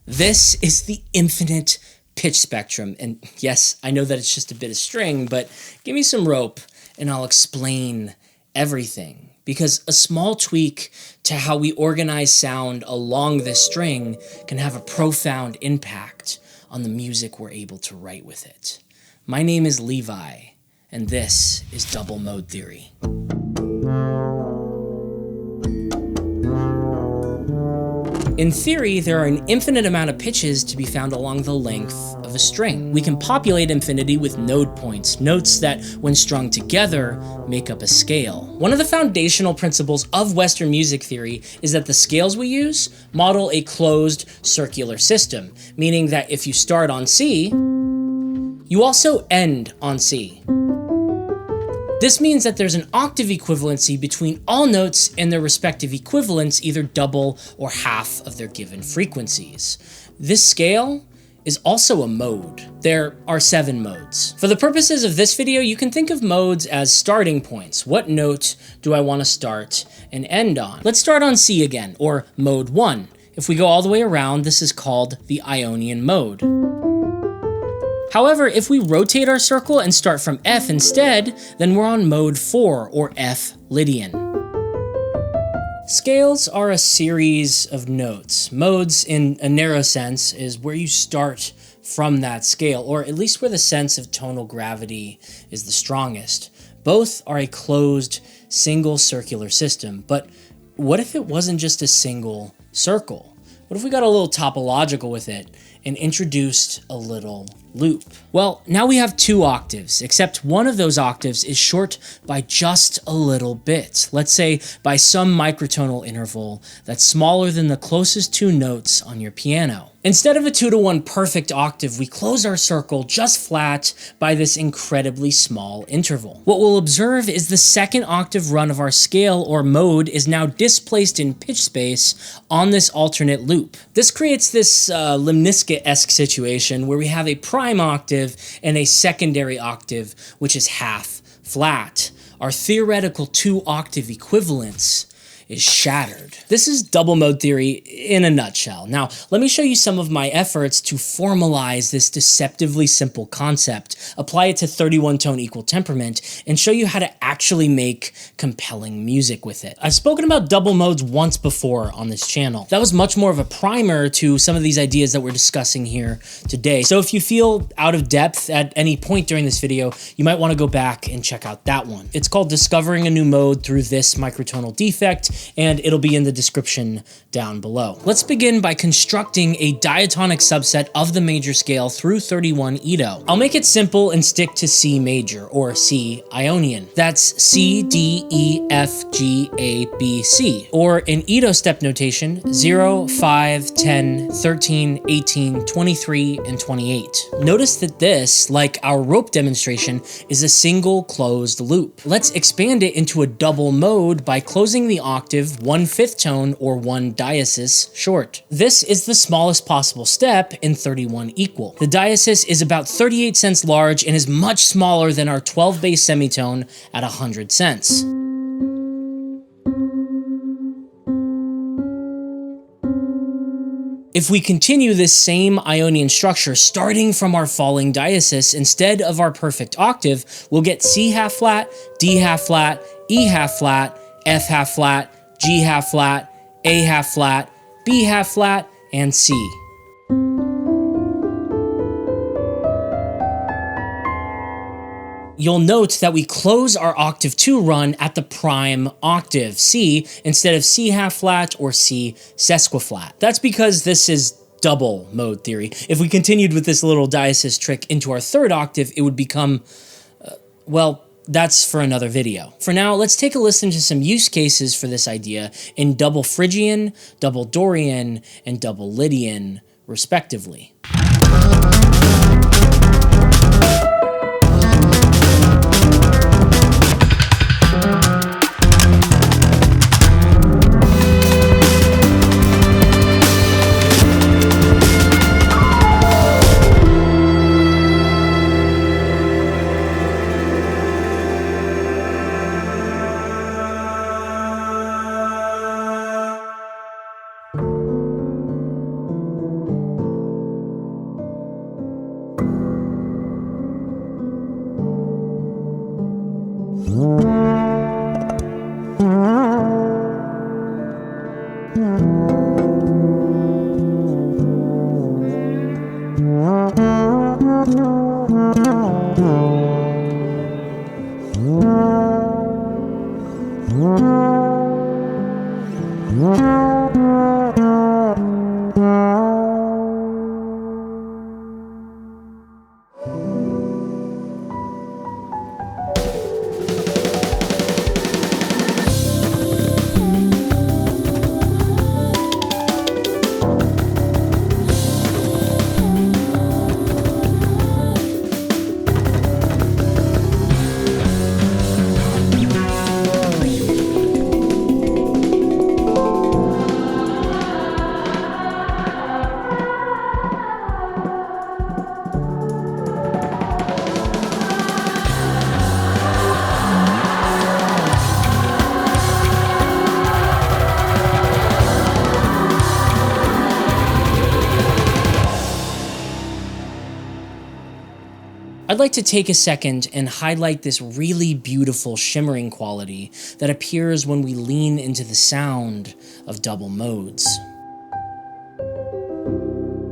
This is the infinite pitch spectrum. And yes, I know that it's just a bit of string, but give me some rope and I'll explain everything. Because a small tweak to how we organize sound along this string can have a profound impact on the music we're able to write with it. My name is Levi, and this is Double Mode Theory. In theory, there are an infinite amount of pitches to be found along the length of a string. We can populate infinity with node points, notes that, when strung together, make up a scale. One of the foundational principles of Western music theory is that the scales we use model a closed circular system, meaning that if you start on C, you also end on C. This means that there's an octave equivalency between all notes and their respective equivalents, either double or half of their given frequencies. This scale is also a mode. There are 7 modes. For the purposes of this video, you can think of modes as starting points. What note do I want to start and end on? Let's start on C again, or mode 1. If we go all the way around, this is called the Ionian mode. However, if we rotate our circle and start from F instead, then we're on mode 4, or F Lydian. Scales are a series of notes. Modes, in a narrow sense, is where you start from that scale, or at least where the sense of tonal gravity is the strongest. Both are a closed, single circular system, but what if it wasn't just a single circle? What if we got a little topological with it and introduced a little loop? Well, now we have 2 octaves, except one of those octaves is short by just a little bit. Let's say by some microtonal interval that's smaller than the closest 2 notes on your piano. Instead of a 2-to-1 perfect octave, we close our circle just flat by this incredibly small interval. What we'll observe is the second octave run of our scale or mode is now displaced in pitch space on this alternate loop. This creates this lemniscate-esque situation where we have a prime octave and a secondary octave, which is half flat. Our theoretical 2-octave equivalence is shattered. This is double mode theory in a nutshell. Now, let me show you some of my efforts to formalize this deceptively simple concept, apply it to 31-tone equal temperament, and show you how to actually make compelling music with it. I've spoken about double modes once before on this channel. That was much more of a primer to some of these ideas that we're discussing here today. So if you feel out of depth at any point during this video, you might want to go back and check out that one. It's called Discovering a New Mode Through This Microtonal Defect, and it'll be in the description down below. Let's begin by constructing a diatonic subset of the major scale through 31 EDO. I'll make it simple and stick to C major, or C Ionian. That's C, D, E, F, G, A, B, C. Or in EDO step notation, 0, 5, 10, 13, 18, 23, and 28. Notice that this, like our rope demonstration, is a single closed loop. Let's expand it into a double mode by closing the octave 1/5 tone or 1 diesis short. This is the smallest possible step in 31 equal. The diesis is about 38 cents large and is much smaller than our 12 bass semitone at 100 cents. If we continue this same Ionian structure, starting from our falling diesis, instead of our perfect octave, we'll get C half flat, D half flat, E half flat, F half flat, G half flat, A half flat, B half flat, and C. You'll note that we close our octave 2 run at the prime octave, C, instead of C half flat or C sesquiflat. That's because this is double mode theory. If we continued with this little diesis trick into our 3rd octave, it would become, well, that's for another video. For now, let's take a listen to some use cases for this idea in double Phrygian, double Dorian, and double Lydian, respectively. I'd like to take a second and highlight this really beautiful shimmering quality that appears when we lean into the sound of double modes.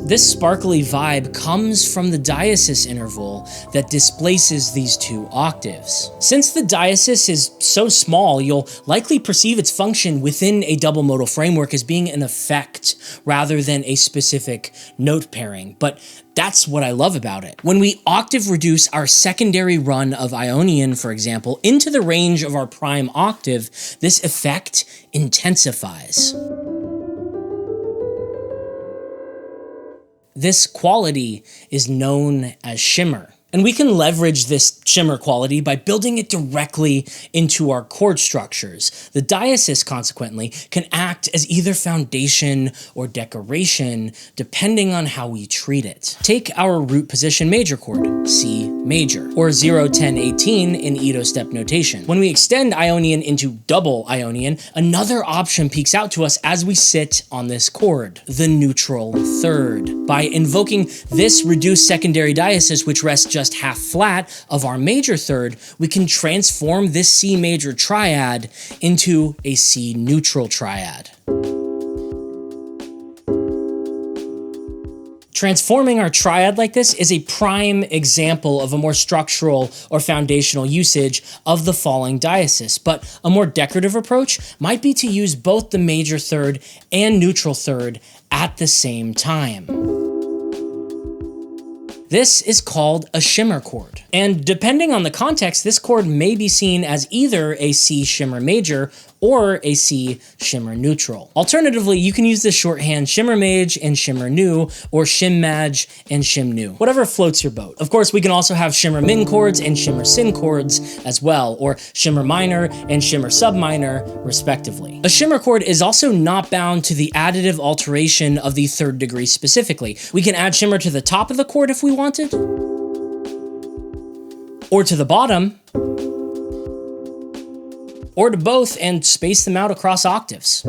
This sparkly vibe comes from the diesis interval that displaces these two octaves. Since the diesis is so small, you'll likely perceive its function within a double modal framework as being an effect rather than a specific note pairing, but that's what I love about it. When we octave reduce our secondary run of Ionian, for example, into the range of our prime octave, this effect intensifies. This quality is known as shimmer. And we can leverage this shimmer quality by building it directly into our chord structures. The diesis, consequently, can act as either foundation or decoration, depending on how we treat it. Take our root position major chord, C major, or 0, 10, 18 in EDO step notation. When we extend Ionian into double Ionian, another option peeks out to us as we sit on this chord, the neutral third. By invoking this reduced secondary diesis, which rests just half flat of our major third, we can transform this C major triad into a C neutral triad. Transforming our triad like this is a prime example of a more structural or foundational usage of the falling diesis, but a more decorative approach might be to use both the major third and neutral third at the same time. This is called a shimmer chord. And depending on the context, this chord may be seen as either a C shimmer major or a C shimmer neutral. Alternatively, you can use the shorthand shimmer maj and shimmer nu, or shim maj and shim nu, whatever floats your boat. Of course, we can also have shimmer min chords and shimmer sin chords as well, or shimmer minor and shimmer subminor, respectively. A shimmer chord is also not bound to the additive alteration of the third degree specifically. We can add shimmer to the top of the chord if we wanted, or to the bottom, or to both and space them out across octaves.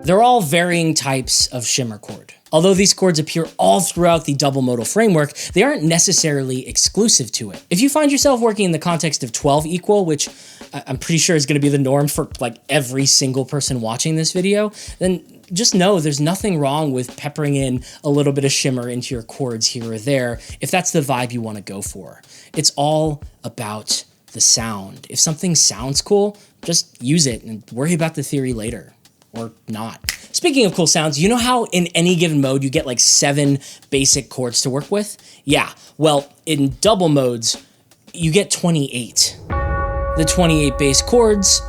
They're all varying types of shimmer chord. Although these chords appear all throughout the double modal framework, they aren't necessarily exclusive to it. If you find yourself working in the context of 12 equal, which I'm pretty sure is going to be the norm for like every single person watching this video, then just know there's nothing wrong with peppering in a little bit of shimmer into your chords here or there if that's the vibe you want to go for. It's all about the sound. If something sounds cool, just use it and worry about the theory later. Or not. Speaking of cool sounds, you know how in any given mode you get like 7 basic chords to work with? Yeah, well, in double modes, you get 28. The 28 bass chords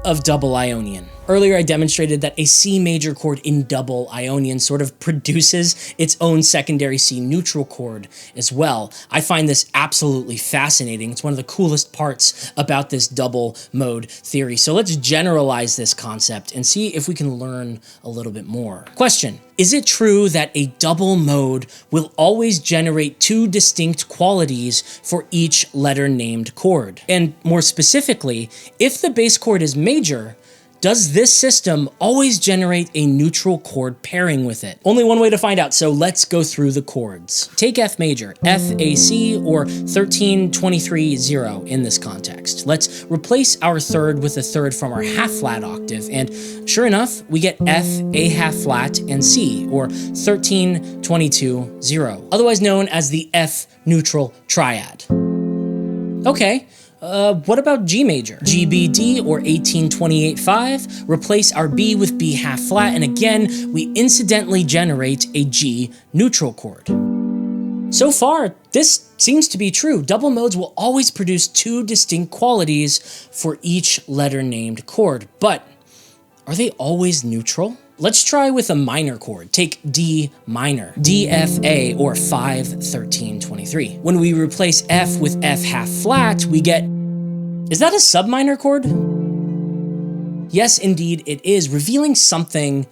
of double Ionian. Earlier, I demonstrated that a C major chord in double Ionian sort of produces its own secondary C neutral chord as well. I find this absolutely fascinating. It's one of the coolest parts about this double mode theory. So let's generalize this concept and see if we can learn a little bit more. Question: is it true that a double mode will always generate 2 distinct qualities for each letter named chord? And more specifically, if the bass chord is major, does this system always generate a neutral chord pairing with it? Only one way to find out, so let's go through the chords. Take F major, F, A, C, or 13, 23, 0 in this context. Let's replace our third with a third from our half flat octave, and sure enough, we get F, A half flat, and C, or 13, 22, 0, otherwise known as the F neutral triad. Okay. What about G major? G, B, D, or 18, 28, 5. Replace our B with B half flat, and again, we incidentally generate a G neutral chord. So far, this seems to be true. Double modes will always produce 2 distinct qualities for each letter named chord, but are they always neutral? Let's try with a minor chord. Take D minor, D, F, A, or 5, 13, 23. When we replace F with F half flat, we get, is that a subminor chord? Yes, indeed it is, revealing something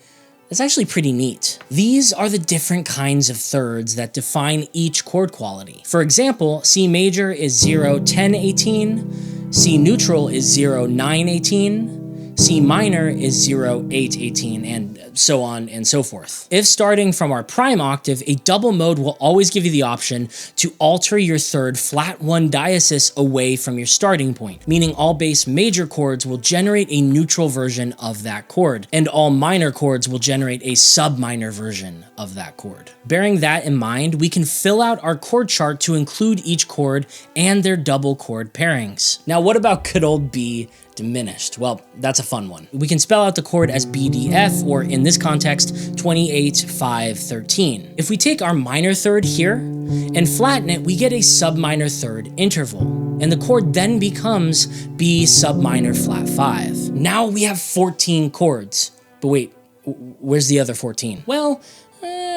that's actually pretty neat. These are the different kinds of thirds that define each chord quality. For example, C major is 0, 10, 18, C neutral is 0, 9, 18, C minor is 0, 8, 18, and so on and so forth. If starting from our prime octave, a double mode will always give you the option to alter your third flat 1 diesis away from your starting point, meaning all bass major chords will generate a neutral version of that chord, and all minor chords will generate a sub-minor version of that chord. Bearing that in mind, we can fill out our chord chart to include each chord and their double chord pairings. Now, what about good old B diminished? Well, that's a fun one. We can spell out the chord as BDF, or in this context, 28, 5, 13. If we take our minor third here and flatten it, we get a sub-minor third interval, and the chord then becomes B sub-minor flat 5. Now we have 14 chords. But wait, where's the other 14? Well,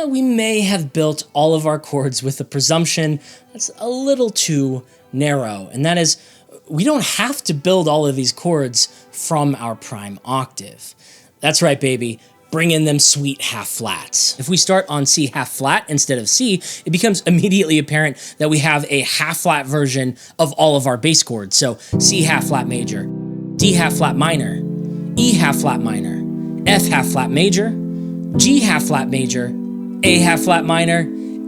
we may have built all of our chords with a presumption that's a little too narrow, and that is, we don't have to build all of these chords from our prime octave. That's right, baby. Bring in them sweet half flats. If we start on C half flat instead of C, it becomes immediately apparent that we have a half flat version of all of our bass chords. So C half flat major, D half flat minor, E half flat minor, F half flat major, G half flat major, A half flat minor,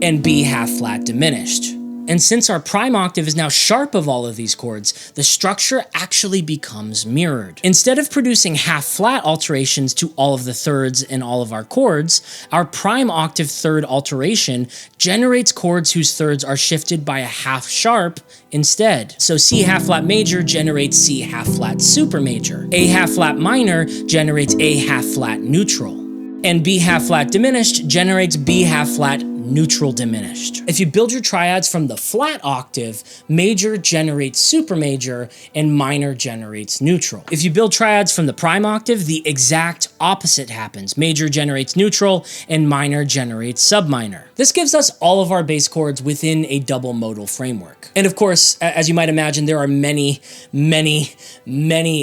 and B half flat diminished. And since our prime octave is now sharp of all of these chords, the structure actually becomes mirrored. Instead of producing half flat alterations to all of the thirds and all of our chords, our prime octave third alteration generates chords whose thirds are shifted by a half sharp instead. So C half flat major generates C half flat super major. A half flat minor generates A half flat neutral. And B half flat diminished generates B half flat neutral diminished. If you build your triads from the flat octave, major generates super major and minor generates neutral. If you build triads from the prime octave, the exact opposite happens. Major generates neutral and minor generates sub-minor. This gives us all of our bass chords within a double modal framework. And of course, as you might imagine, there are many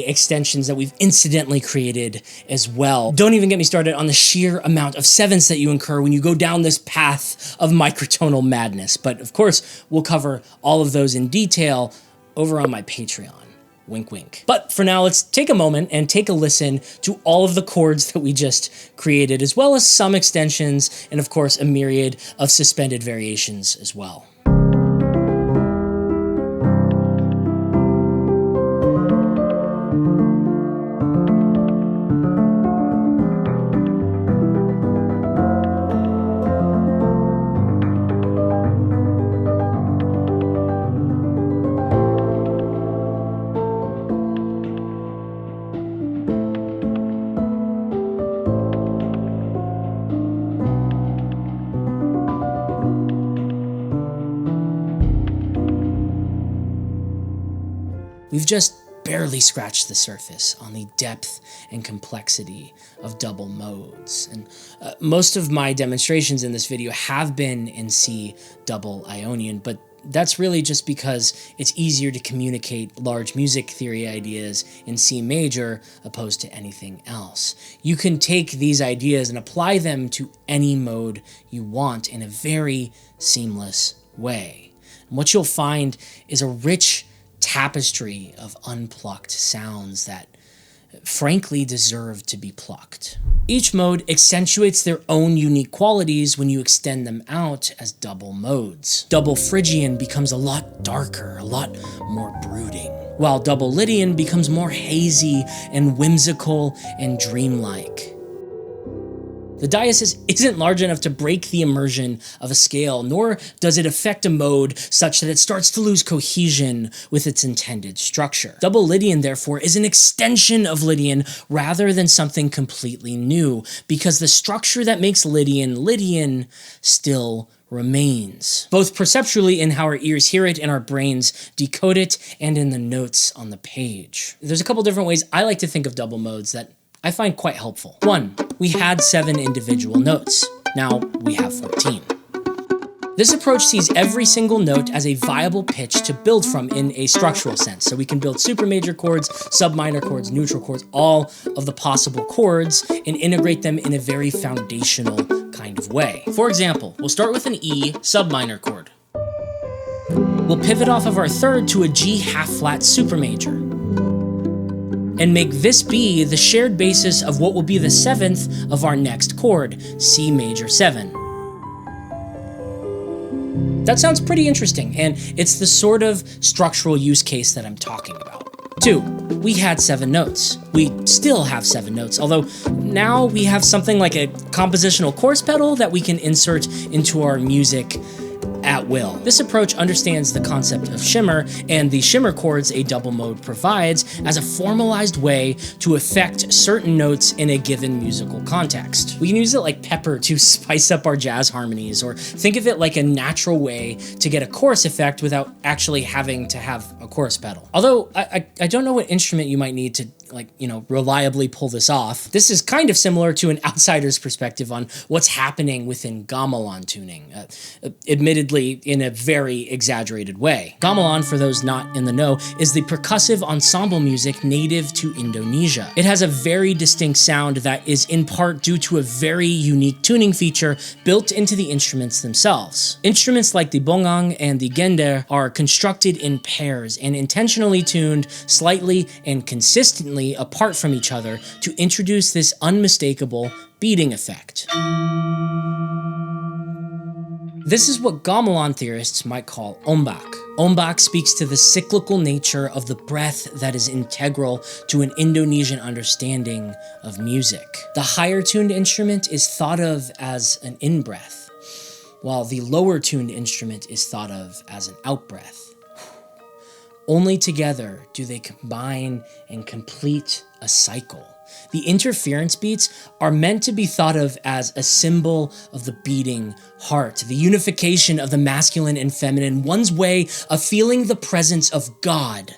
extensions that we've incidentally created as well. Don't even get me started on the sheer amount of sevenths that you incur when you go down this path of microtonal madness. But of course, we'll cover all of those in detail over on my Patreon. Wink, wink. But for now, let's take a moment and take a listen to all of the chords that we just created, as well as some extensions, and of course, a myriad of suspended variations as well. We've just barely scratched the surface on the depth and complexity of double modes. And most of my demonstrations in this video have been in C double Ionian, but that's really just because it's easier to communicate large music theory ideas in C major opposed to anything else. You can take these ideas and apply them to any mode you want in a very seamless way. And what you'll find is a rich tapestry of unplucked sounds that frankly deserve to be plucked. Each mode accentuates their own unique qualities when you extend them out as double modes. Double Phrygian becomes a lot darker, a lot more brooding, while double Lydian becomes more hazy and whimsical and dreamlike. The diesis isn't large enough to break the immersion of a scale, nor does it affect a mode such that it starts to lose cohesion with its intended structure. Double Lydian, therefore, is an extension of Lydian rather than something completely new, because the structure that makes Lydian Lydian still remains, both perceptually in how our ears hear it and our brains decode it, and in the notes on the page. There's a couple different ways I like to think of double modes that I find quite helpful. 1, we had 7 individual notes. Now we have 14. This approach sees every single note as a viable pitch to build from in a structural sense. So we can build super major chords, sub-minor chords, neutral chords, all of the possible chords, and integrate them in a very foundational kind of way. For example, we'll start with an E sub-minor chord. We'll pivot off of our third to a G half-flat super major. and make this be the shared basis of what will be the 7th of our next chord, C major 7. That sounds pretty interesting, and it's the sort of structural use case that I'm talking about. 2. We had 7 notes. We still have 7 notes, although now we have something like a compositional chorus pedal that we can insert into our music at will. This approach understands the concept of shimmer and the shimmer chords a double mode provides as a formalized way to affect certain notes in a given musical context. We can use it like pepper to spice up our jazz harmonies, or think of it like a natural way to get a chorus effect without actually having to have a chorus pedal. Although I don't know what instrument you might need to reliably pull this off. This is kind of similar to an outsider's perspective on what's happening within gamelan tuning, admittedly in a very exaggerated way. Gamelan, for those not in the know, is the percussive ensemble music native to Indonesia. It has a very distinct sound that is in part due to a very unique tuning feature built into the instruments themselves. Instruments like the bongang and the gender are constructed in pairs and intentionally tuned slightly and consistently apart from each other to introduce this unmistakable beating effect. This is what gamelan theorists might call ombak. Ombak speaks to the cyclical nature of the breath that is integral to an Indonesian understanding of music. The higher tuned instrument is thought of as an in-breath, while the lower tuned instrument is thought of as an out-breath. Only together do they combine and complete a cycle. The interference beats are meant to be thought of as a symbol of the beating heart, the unification of the masculine and feminine, one's way of feeling the presence of God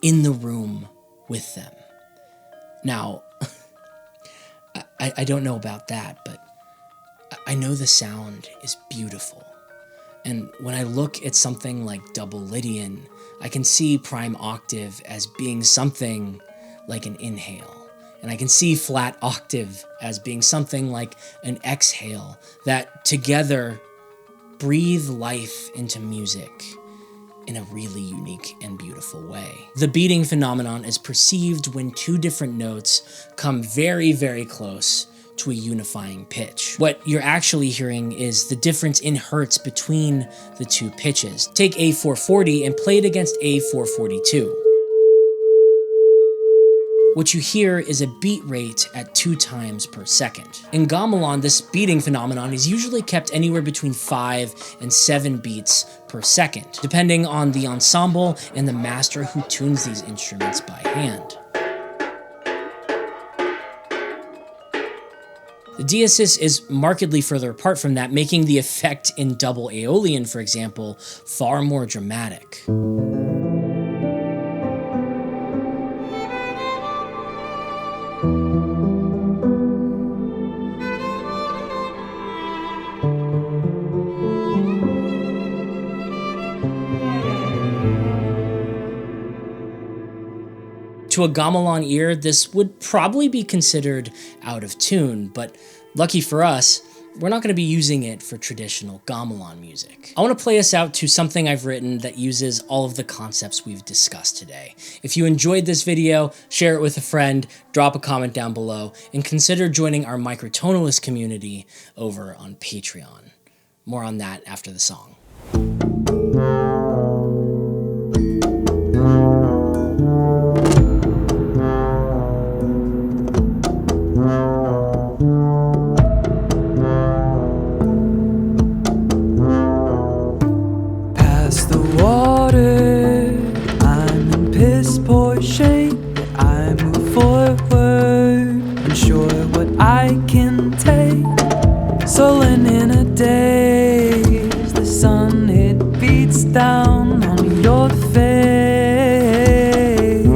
in the room with them. Now, I don't know about that, but I know the sound is beautiful. And when I look at something like double Lydian, I can see prime octave as being something like an inhale. And I can see flat octave as being something like an exhale that together breathe life into music in a really unique and beautiful way. The beating phenomenon is perceived when two different notes come very, very close to a unifying pitch. What you're actually hearing is the difference in hertz between the two pitches. Take A440 and play it against A442. What you hear is a beat rate at 2 times per second. In gamelan, this beating phenomenon is usually kept anywhere between 5 and 7 beats per second, depending on the ensemble and the master who tunes these instruments by hand. The diesis is markedly further apart from that, making the effect in double Aeolian, for example, far more dramatic. To a gamelan ear, this would probably be considered out of tune, but lucky for us, we're not going to be using it for traditional gamelan music. I want to play us out to something I've written that uses all of the concepts we've discussed today. If you enjoyed this video, share it with a friend, drop a comment down below, and consider joining our Microtonalist community over on Patreon. More on that after the song. Sullen in a daze, the sun it beats down on your face.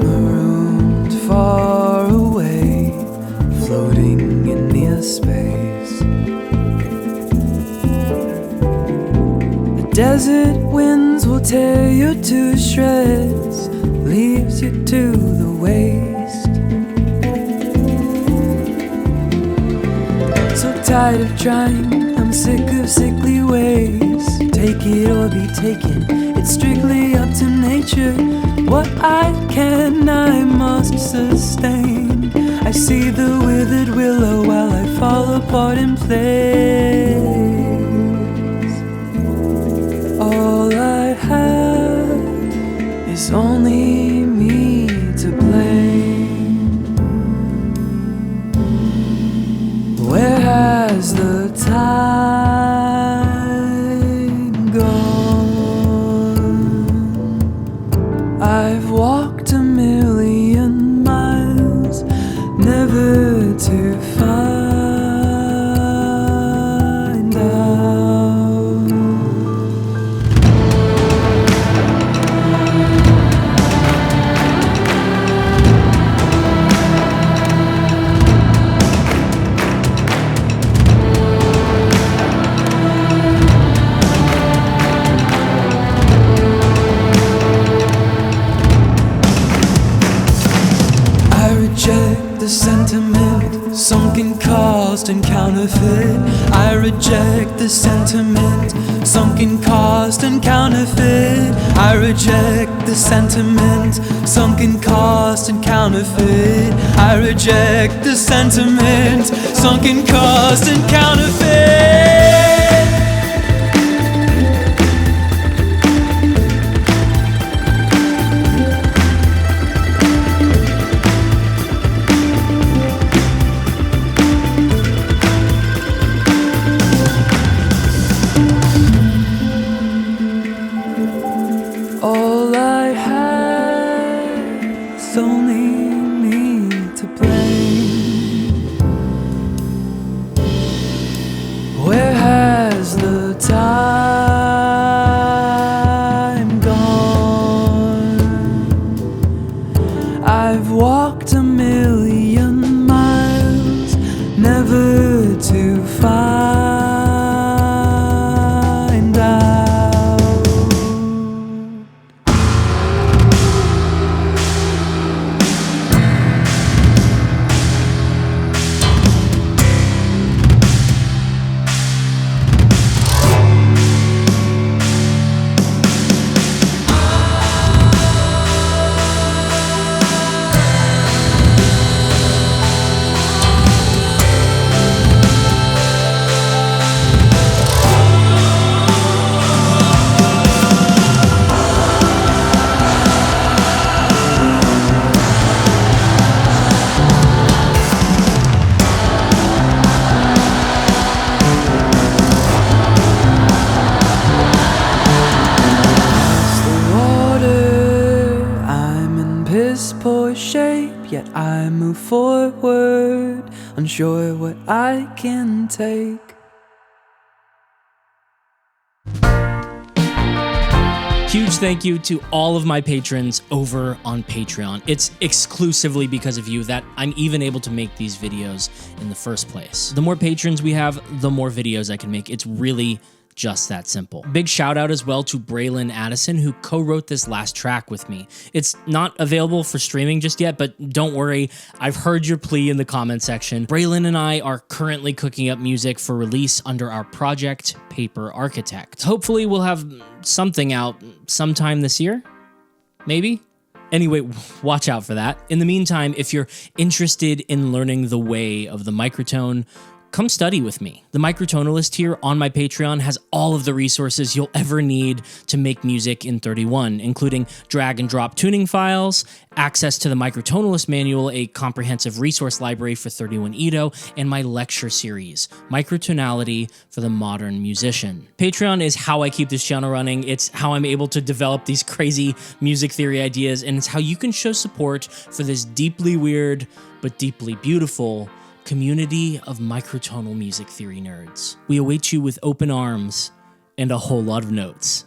Marooned far away, floating in near space. The desert winds will tear you to shreds, leaves you to the waste. Tired of trying, I'm sick of sickly ways. Take it or be taken, it's strictly up to nature. What I can, I must sustain. I see the withered willow while I fall apart in place. All I have is only me to blame. Where has the time gone? I've walked a million miles, never to find out. I reject the sentiment, sunken cost and counterfeit. I reject the sentiment, sunken cost and counterfeit. I reject the sentiment, sunken cost and counterfeit. I reject the sentiment, sunken cost and counterfeit. All I have is only me to blame. Where has the time gone? I've walked a million miles, never to find out. Piss poor shape, yet I move forward, unsure what I can take. Huge thank you to all of my patrons over on Patreon. It's exclusively because of you that I'm even able to make these videos in the first place. The more patrons we have, the more videos I can make. It's really just that simple. Big shout out as well to Braylon Addison, who co-wrote this last track with me. It's not available for streaming just yet, but don't worry, I've heard your plea in the comment section. Braylon and I are currently cooking up music for release under our project Paper Architect. Hopefully we'll have something out sometime this year, maybe? Anyway, watch out for that. In the meantime, if you're interested in learning the way of the microtone, come study with me. The Microtonalist here on my Patreon has all of the resources you'll ever need to make music in 31, including drag and drop tuning files, access to the Microtonalist manual, a comprehensive resource library for 31 EDO, and my lecture series, Microtonality for the Modern Musician. Patreon is how I keep this channel running. It's how I'm able to develop these crazy music theory ideas, and it's how you can show support for this deeply weird but deeply beautiful community of microtonal music theory nerds. We await you with open arms and a whole lot of notes.